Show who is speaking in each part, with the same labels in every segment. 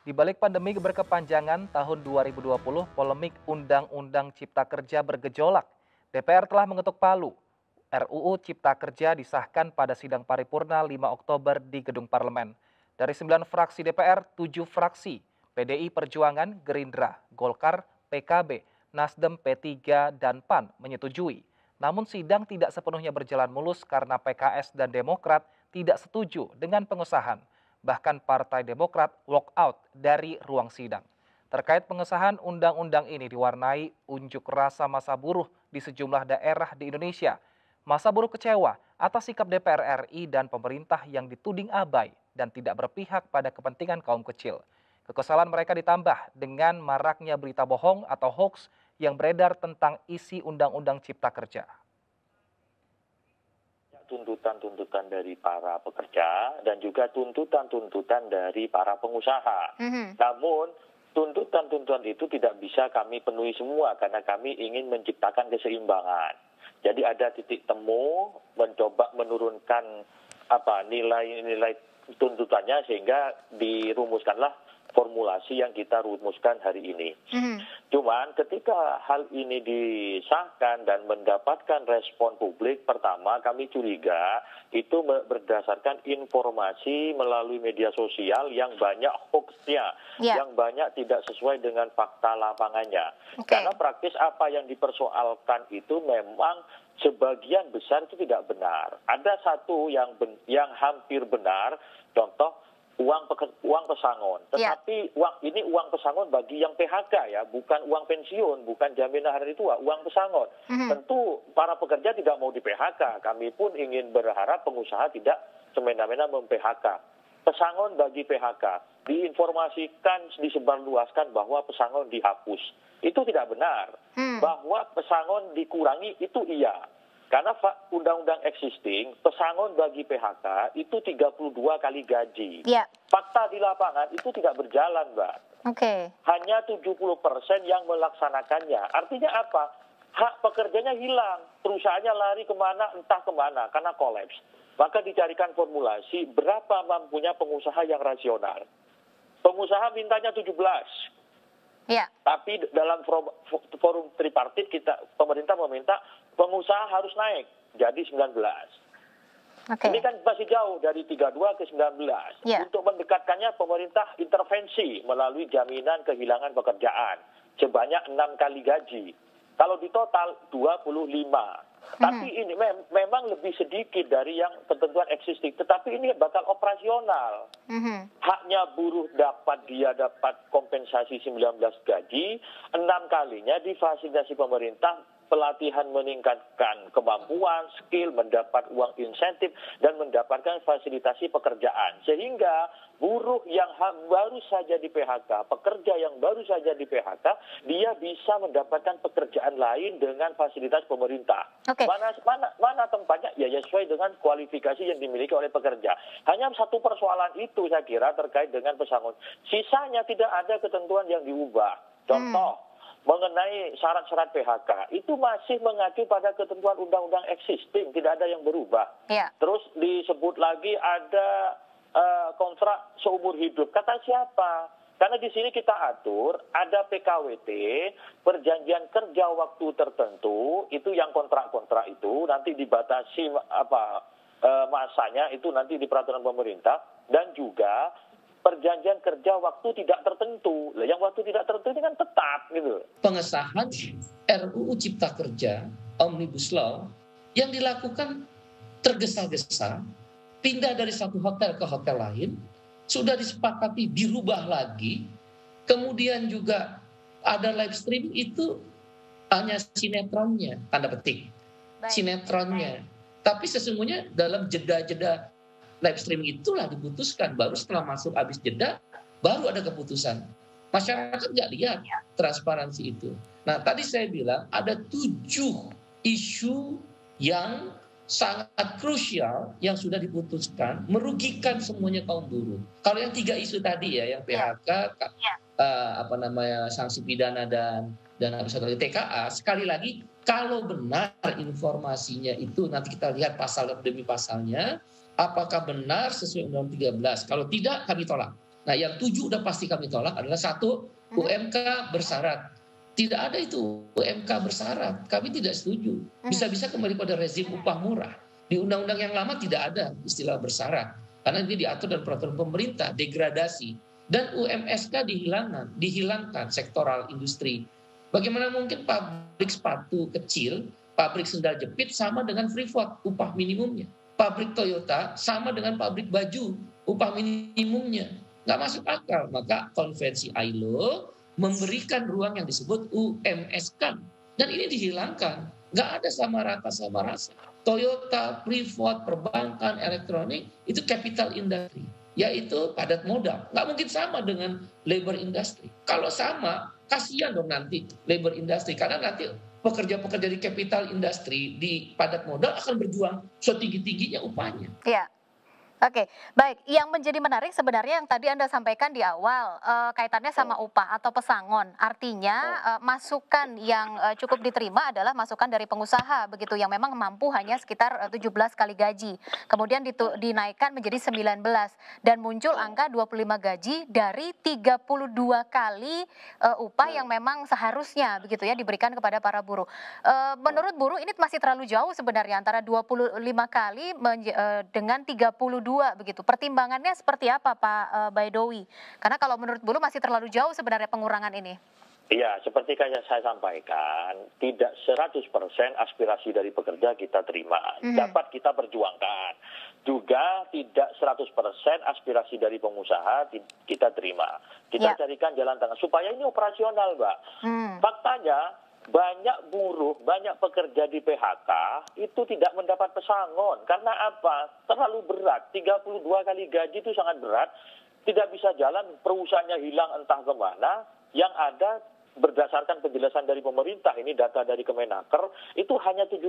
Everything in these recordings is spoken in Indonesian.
Speaker 1: Di balik pandemi berkepanjangan tahun 2020, polemik Undang-Undang Cipta Kerja bergejolak. DPR telah mengetuk palu. RUU Cipta Kerja disahkan pada sidang paripurna 5 Oktober di Gedung Parlemen. Dari 9 fraksi DPR, 7 fraksi, PDI Perjuangan, Gerindra, Golkar, PKB, Nasdem, P3, dan PAN menyetujui. Namun sidang tidak sepenuhnya berjalan mulus karena PKS dan Demokrat tidak setuju dengan pengesahan. Bahkan Partai Demokrat walk out dari ruang sidang. Terkait pengesahan undang-undang ini diwarnai unjuk rasa massa buruh di sejumlah daerah di Indonesia. Massa buruh kecewa atas sikap DPR RI dan pemerintah yang dituding abai dan tidak berpihak pada kepentingan kaum kecil. Kekesalan mereka ditambah dengan maraknya berita bohong atau hoax yang beredar tentang isi Undang-Undang Cipta Kerja.
Speaker 2: Tuntutan-tuntutan dari para pekerja dan juga tuntutan-tuntutan dari para pengusaha. Namun tuntutan-tuntutan itu tidak bisa kami penuhi semua karena kami ingin menciptakan keseimbangan. Jadi ada titik temu mencoba menurunkan nilai-nilai tuntutannya sehingga dirumuskanlah formulasi yang kita rumuskan hari ini. Cuman ketika hal ini disahkan dan mendapatkan respon publik, pertama kami curiga itu berdasarkan informasi melalui media sosial yang banyak hoax-nya, yang banyak tidak sesuai dengan fakta lapangannya. Karena praktis apa yang dipersoalkan itu memang sebagian besar itu tidak benar. Ada satu yang hampir benar, contoh uang pesangon. Tetapi uang pesangon bagi yang PHK ya, bukan uang pensiun, bukan jaminan hari tua, uang pesangon. Tentu para pekerja tidak mau di PHK. Kami pun ingin berharap pengusaha tidak semena-mena mem-PHK. Pesangon bagi PHK, diinformasikan, disebarluaskan bahwa pesangon dihapus. Itu tidak benar. Bahwa pesangon dikurangi itu iya. Karena undang-undang existing, pesangon bagi PHK itu 32 kali gaji. Fakta di lapangan itu tidak berjalan, Mbak. Hanya 70% yang melaksanakannya. Artinya apa? Hak pekerjanya hilang. Perusahaannya lari kemana, entah kemana, karena kolaps. Maka dicarikan formulasi berapa mampunya pengusaha yang rasional. Pengusaha mintanya 17. Tapi dalam forum tripartit pemerintah meminta pengusaha harus naik jadi 19. Ini kan masih jauh dari 32 ke 19. Untuk mendekatkannya pemerintah intervensi melalui jaminan kehilangan pekerjaan sebanyak 6 kali gaji. Kalau di total 25. Tapi ini memang lebih sedikit dari yang ketentuan existing. Tetapi ini bakal operasional. Haknya buruh dia dapat kompensasi 19 gaji, 6 kalinya difasilitasi pemerintah, pelatihan meningkatkan kemampuan, skill, mendapat uang insentif, dan mendapatkan fasilitasi pekerjaan. Sehingga buruh yang baru saja di PHK, pekerja yang baru saja di PHK, dia bisa mendapatkan pekerjaan lain dengan fasilitas pemerintah. Mana tempatnya? Ya sesuai dengan kualifikasi yang dimiliki oleh pekerja. Hanya satu persoalan itu saya kira terkait dengan pesangon. Sisanya tidak ada ketentuan yang diubah. Contoh, mengenai syarat-syarat PHK itu masih mengacu pada ketentuan undang-undang existing, tidak ada yang berubah. Terus disebut lagi ada kontrak seumur hidup. Kata siapa? Karena di sini kita atur ada PKWT, perjanjian kerja waktu tertentu, itu yang kontrak-kontrak itu nanti dibatasi masanya itu nanti di peraturan pemerintah, dan juga perjanjian kerja waktu tidak tertentu. Yang waktu tidak tertentu ini kan tetap gitu.
Speaker 3: Pengesahan RUU Cipta Kerja Omnibus Law yang dilakukan tergesa-gesa, pindah dari satu hotel ke hotel lain, sudah disepakati dirubah lagi, kemudian juga ada live stream itu hanya sinetronnya, tanda petik, sinetronnya. Tapi sesungguhnya dalam jeda-jeda live stream itulah diputuskan, baru setelah masuk habis jeda baru ada keputusan. Masyarakat nggak lihat transparansi itu. Nah tadi saya bilang ada 7 isu yang sangat krusial yang sudah diputuskan, merugikan semuanya kaum buruh. Kalau yang 3 isu tadi ya, yang PHK, sanksi pidana dan satu lagi TKA, sekali lagi kalau benar informasinya itu nanti kita lihat pasal demi pasalnya, apakah benar sesuai Undang-Undang 13. Kalau tidak, kami tolak. Nah, yang 7 udah pasti kami tolak adalah satu, UMK bersyarat. Tidak ada itu UMK bersyarat. Kami tidak setuju. Bisa-bisa kembali pada rezim upah murah. Di undang-undang yang lama tidak ada istilah bersyarat. Karena ini diatur dalam peraturan pemerintah, degradasi. Dan UMSK dihilangkan sektoral industri. Bagaimana mungkin pabrik sepatu kecil, pabrik sendal jepit sama dengan Freeport upah minimumnya. Pabrik Toyota sama dengan pabrik baju upah minimumnya. Nggak masuk akal. Maka konvensi ILO memberikan ruang yang disebut UMSK. Dan ini dihilangkan. Nggak ada sama rasa. Toyota, Freeport, perbankan, elektronik, itu capital industry. Yaitu padat modal. Nggak mungkin sama dengan labor industry. Kalau sama, kasihan dong nanti labor industry. Karena nanti pekerja-pekerja di capital industry, di padat modal akan berjuang setinggi-tingginya upahnya.
Speaker 4: Iya. Oke, baik. Yang menjadi menarik sebenarnya yang tadi Anda sampaikan di awal, kaitannya sama upah atau pesangon. Artinya masukan yang cukup diterima adalah masukan dari pengusaha, begitu, yang memang mampu hanya sekitar 17 kali gaji. Kemudian dinaikkan menjadi 19 dan muncul angka 25 gaji dari 32 kali upah yang memang seharusnya begitu ya diberikan kepada para buruh. Menurut buruh ini masih terlalu jauh sebenarnya antara 25 kali dengan 32 begitu. Pertimbangannya seperti apa Pak Baidowi? Karena kalau menurut buruh masih terlalu jauh sebenarnya pengurangan ini.
Speaker 2: Iya, seperti kayak saya sampaikan, tidak 100% aspirasi dari pekerja kita terima, dapat kita perjuangkan. Juga tidak 100% aspirasi dari pengusaha kita terima. Kita carikan jalan tengah supaya ini operasional, Mbak. Faktanya, banyak buruh, banyak pekerja di PHK itu tidak mendapat pesangon. Karena apa? Terlalu berat. 32 kali gaji itu sangat berat. Tidak bisa jalan, perusahaannya hilang entah kemana. Yang ada berdasarkan penjelasan dari pemerintah, ini data dari Kemenaker, itu hanya 7%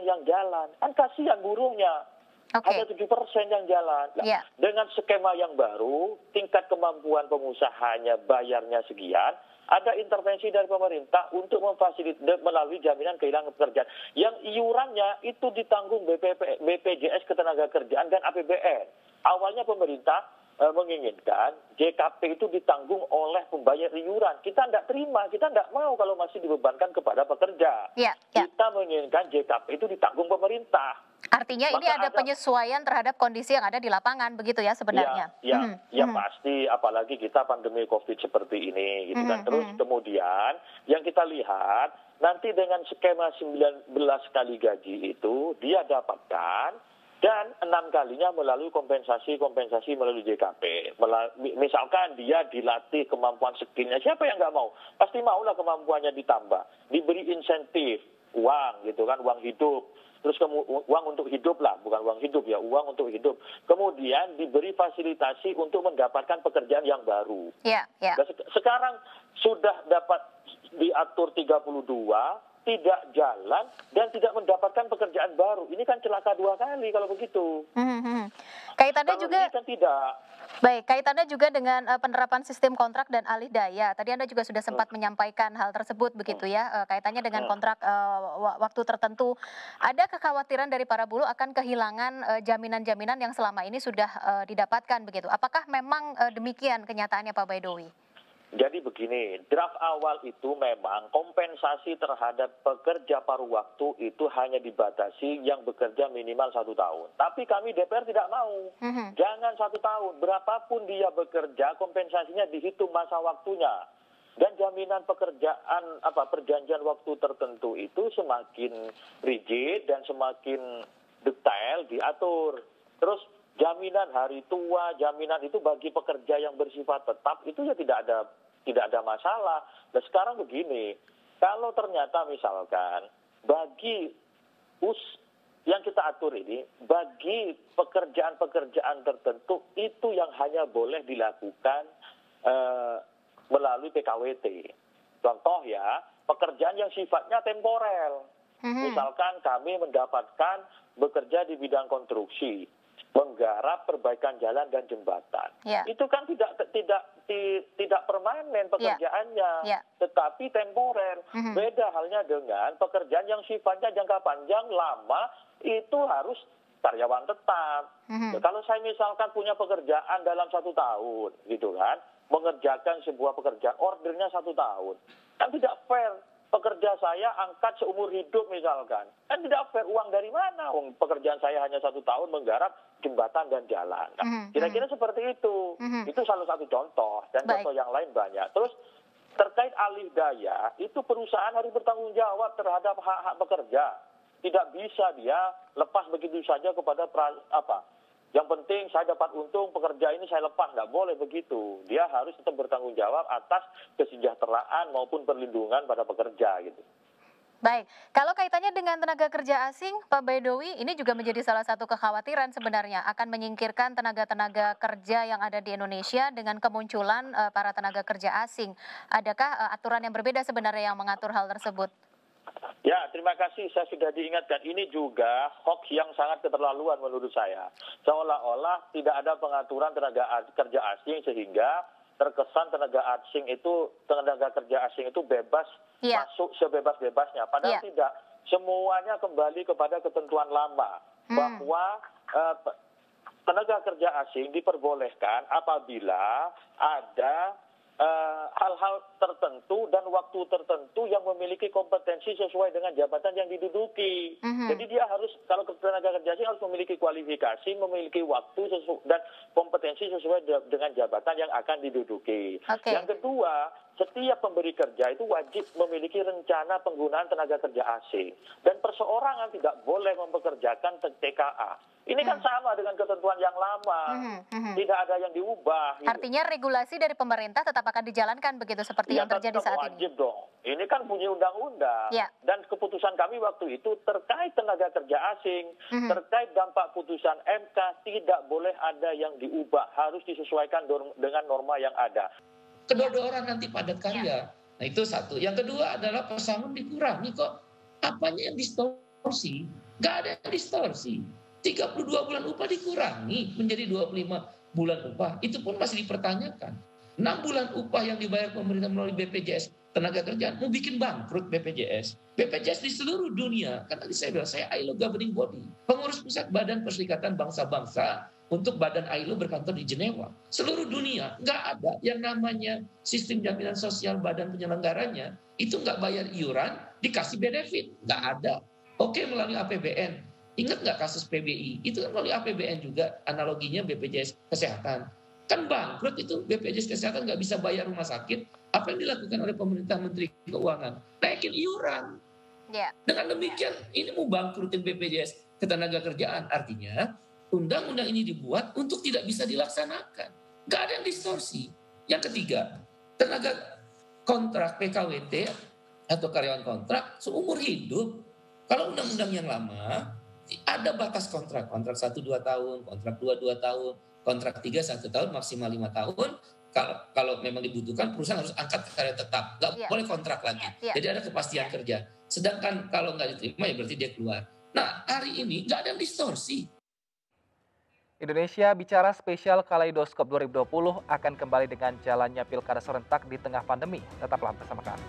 Speaker 2: yang jalan. Kan kasihan buruhnya. Hanya 7% yang jalan. Nah, dengan skema yang baru, tingkat kemampuan pengusahanya bayarnya sekian, ada intervensi dari pemerintah untuk memfasilitasi melalui jaminan kehilangan pekerjaan. Yang iurannya itu ditanggung BPJS Ketenagakerjaan dan APBN. Awalnya pemerintah menginginkan JKP itu ditanggung oleh pembayar iuran. Kita tidak terima, kita tidak mau kalau masih dibebankan kepada pekerja. Kita menginginkan JKP itu ditanggung pemerintah.
Speaker 4: Artinya ini ada penyesuaian terhadap kondisi yang ada di lapangan, begitu ya sebenarnya?
Speaker 2: Ya pasti, apalagi kita pandemi COVID seperti ini, gitu kan. Terus kemudian yang kita lihat, nanti dengan skema 19 kali gaji itu, dia dapatkan, dan 6 kalinya melalui kompensasi melalui JKP. Misalkan dia dilatih kemampuan skillnya, siapa yang nggak mau? Pasti maulah kemampuannya ditambah. Diberi insentif, uang gitu kan, uang hidup. Terus uang untuk hidup lah, bukan uang hidup ya, uang untuk hidup. Kemudian diberi fasilitasi untuk mendapatkan pekerjaan yang baru. Nah, sekarang sudah dapat diatur 32, tidak jalan dan tidak mendapatkan pekerjaan baru. Ini kan celaka 2 kali kalau begitu.
Speaker 4: Kaitannya juga
Speaker 2: kan tidak.
Speaker 4: Baik, kaitannya juga dengan penerapan sistem kontrak dan alih daya. Tadi Anda juga sudah sempat menyampaikan hal tersebut begitu ya, kaitannya dengan kontrak waktu tertentu. Ada kekhawatiran dari para buruh akan kehilangan jaminan-jaminan yang selama ini sudah didapatkan begitu. Apakah memang demikian kenyataannya Pak Baidowi?
Speaker 2: Jadi begini, draft awal itu memang kompensasi terhadap pekerja paruh waktu itu hanya dibatasi yang bekerja minimal 1 tahun. Tapi kami DPR tidak mau. Jangan 1 tahun. Berapapun dia bekerja, kompensasinya dihitung masa waktunya. Dan jaminan pekerjaan, perjanjian waktu tertentu itu semakin rigid dan semakin detail diatur. Terus jaminan hari tua, jaminan itu bagi pekerja yang bersifat tetap itu ya tidak ada masalah. Nah sekarang begini, kalau ternyata misalkan bagi yang kita atur ini, bagi pekerjaan-pekerjaan tertentu itu yang hanya boleh dilakukan melalui PKWT. Contoh ya, pekerjaan yang sifatnya temporel. Misalkan kami mendapatkan bekerja di bidang konstruksi, menggarap perbaikan jalan dan jembatan. Itu kan tidak permanen pekerjaannya, tetapi temporer. Beda halnya dengan pekerjaan yang sifatnya jangka panjang, lama, itu harus karyawan tetap. Kalau saya misalkan punya pekerjaan dalam 1 tahun, gitu kan, mengerjakan sebuah pekerjaan, ordernya 1 tahun, kan tidak fair. Pekerja saya angkat seumur hidup misalkan, kan tidak fair. Uang dari mana? Pekerjaan saya hanya 1 tahun menggarap jembatan dan jalan. Nah, kira-kira seperti itu. Itu salah satu contoh, dan contoh yang lain banyak. Terus terkait alih daya, itu perusahaan harus bertanggung jawab terhadap hak-hak pekerja. Tidak bisa dia lepas begitu saja kepada yang penting saya dapat untung, pekerja ini saya lepas. Nggak boleh begitu. Dia harus tetap bertanggung jawab atas kesejahteraan maupun perlindungan pada pekerja gitu.
Speaker 4: Baik, kalau kaitannya dengan tenaga kerja asing, Pak Baidowi, ini juga menjadi salah satu kekhawatiran sebenarnya akan menyingkirkan tenaga-tenaga kerja yang ada di Indonesia dengan kemunculan para tenaga kerja asing. Adakah aturan yang berbeda sebenarnya yang mengatur hal tersebut?
Speaker 2: Ya, terima kasih. Saya sudah diingatkan. Ini juga hoax yang sangat keterlaluan menurut saya. Seolah-olah tidak ada pengaturan tenaga kerja asing sehingga terkesan tenaga kerja asing itu bebas masuk sebebas-bebasnya. Padahal tidak. Semuanya kembali kepada ketentuan lama bahwa tenaga kerja asing diperbolehkan apabila ada hal-hal tertentu dan waktu tertentu yang memiliki kompetensi sesuai dengan jabatan yang diduduki. Jadi dia harus, kalau tenaga kerja asing harus memiliki kualifikasi, memiliki waktu dan kompetensi sesuai dengan jabatan yang akan diduduki. Yang kedua, setiap pemberi kerja itu wajib memiliki rencana penggunaan tenaga kerja asing. Dan perseorangan tidak boleh mempekerjakan TKA. Ini kan sama dengan ketentuan yang lama. Tidak ada yang diubah.
Speaker 4: Artinya regulasi dari pemerintah tetap akan dijalankan begitu seperti yang terjadi saat ini?
Speaker 2: Wajib dong. Ini kan bunyi undang-undang. Dan keputusan kami waktu itu terkait tenaga kerja asing, terkait dampak putusan MK, tidak boleh ada yang diubah. Harus disesuaikan dengan norma yang ada.
Speaker 3: Kedua-dua orang nanti padat karya. Nah itu satu. Yang kedua adalah pesangon dikurangi kok. Apanya yang distorsi? Nggak ada yang distorsi. 32 bulan upah dikurangi menjadi 25 bulan upah. Itu pun masih dipertanyakan. 6 bulan upah yang dibayar pemerintah melalui BPJS tenaga kerjaan mau bikin bangkrut BPJS. BPJS di seluruh dunia, kan tadi saya bilang, saya ILO governing body. Pengurus pusat Badan Perserikatan Bangsa-Bangsa untuk Badan ILO berkantor di Jenewa. Seluruh dunia nggak ada yang namanya sistem jaminan sosial badan penyelenggaranya itu nggak bayar iuran dikasih benefit, nggak ada. Oke, melalui APBN. Ingat nggak kasus PBI? Itu kan melalui APBN juga, analoginya BPJS Kesehatan. Kan bangkrut itu BPJS Kesehatan nggak bisa bayar rumah sakit. Apa yang dilakukan oleh pemerintah Menteri Keuangan? Naikin iuran. Dengan demikian ini mau bangkrutin BPJS Ketenagakerjaan. Artinya undang-undang ini dibuat untuk tidak bisa dilaksanakan. Nggak ada yang distorsi. Yang ketiga, tenaga kontrak PKWT atau karyawan kontrak seumur hidup. Kalau undang-undang yang lama, ada batas kontrak 1-2 tahun, kontrak 2 tahun, kontrak 3 1 tahun, maksimal 5 tahun. Kalau memang dibutuhkan, perusahaan harus angkat karya tetap, nggak boleh kontrak lagi. Jadi ada kepastian kerja. Sedangkan kalau nggak diterima ya berarti dia keluar. Nah hari ini nggak ada yang distorsi.
Speaker 1: Indonesia Bicara Spesial Kaleidoskop 2020 akan kembali dengan jalannya pilkada serentak di tengah pandemi. Tetaplah bersama kami.